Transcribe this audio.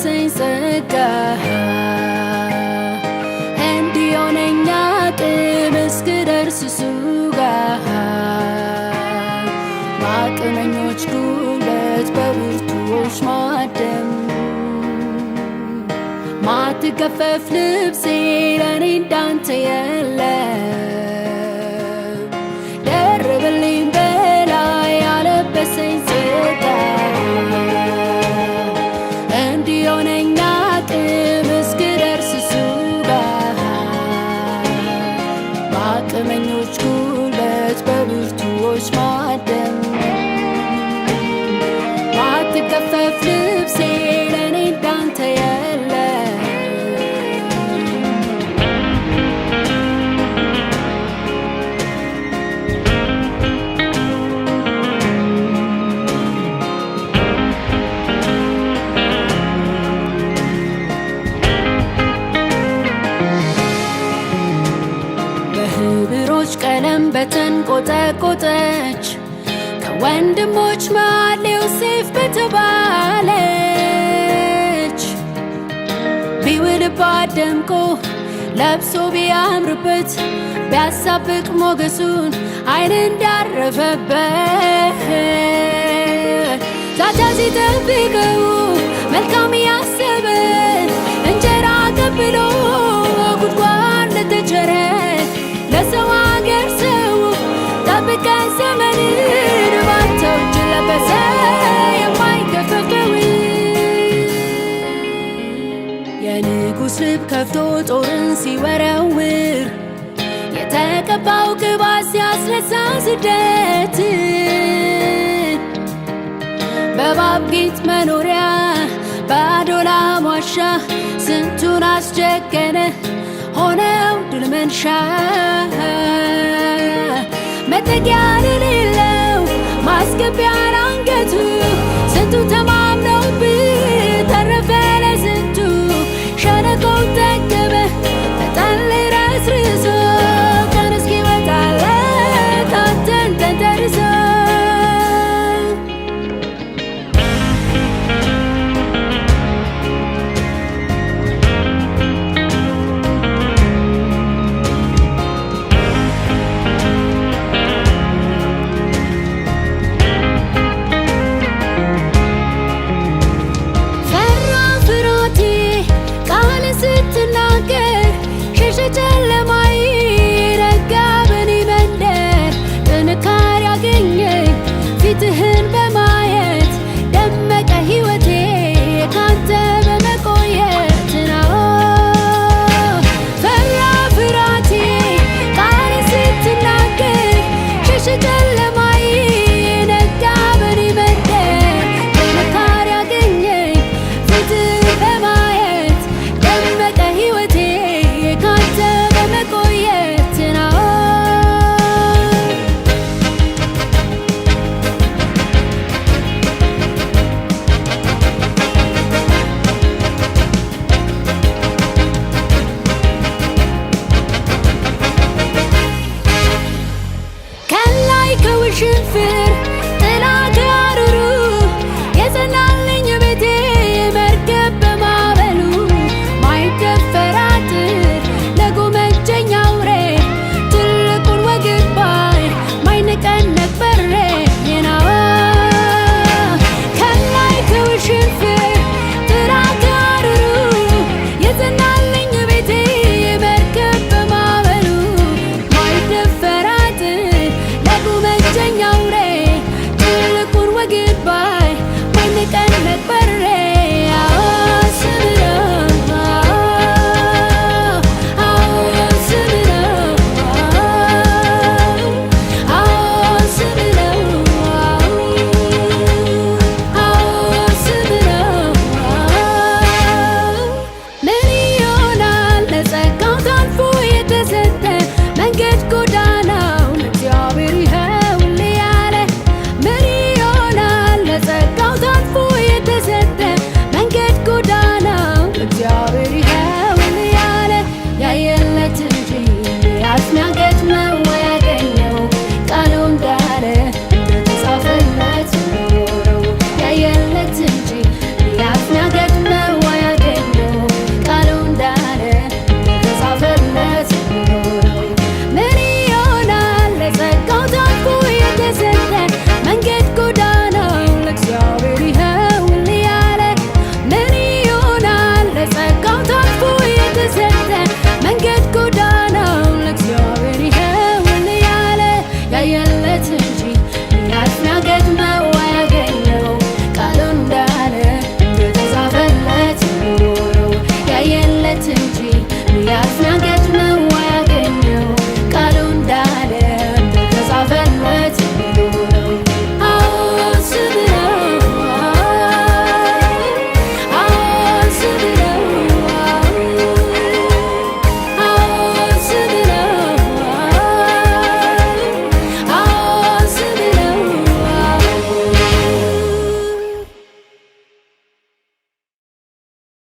ያለበሰኝ ጸጋ እንዲሆነኝ አቅም እስክደርስ እሱ ጋር በአቅመኞች ጉልበት በብርቱዎች ማደም ማትገፈፍ ልብሴ ለኔ እንዳንተ የለም ደርብልኝ በላይ ያለበሰኝ ጸጋ እንዲሆነኝ አቅም እስክደርስ እሱ ጋር በአቅመኞች ጉልበት በብርቱዎች ማደም ማትገፈፍ ልብሴ ለኔ እንዳንተ የለም በህብሮች ቀለም በተንቆጠቆጠች ከወንድሞች መሃል ዮሴፍ በተባለች ቢውልባት ደምቆ ለብሶ ቢያምርበት ቢያሳብቅ ሞገሱን ዓይን እንዳረፈበት ዛቻ ሲጠብቀው መልካም ያሰበ እንጀራ ቀብሎ ጉድጓድ ለተቸረ ለሰው አገር ሰው ጠብቀ ዘመንን ባንተው እጅ ለበሰ የማይገፈፈው የንጉሥ ልብ ከፍቶ ጦርን ሲወረውር የተቀባው ቅባት ሲያስነሳ ስደት በእባብ ጌጥ መኖሪያ በአዶላም ዋሻ ስንቱን አስጀገነ ሆነው ድል መንሻ መጠጊያ ለሌለው ማስገቢያ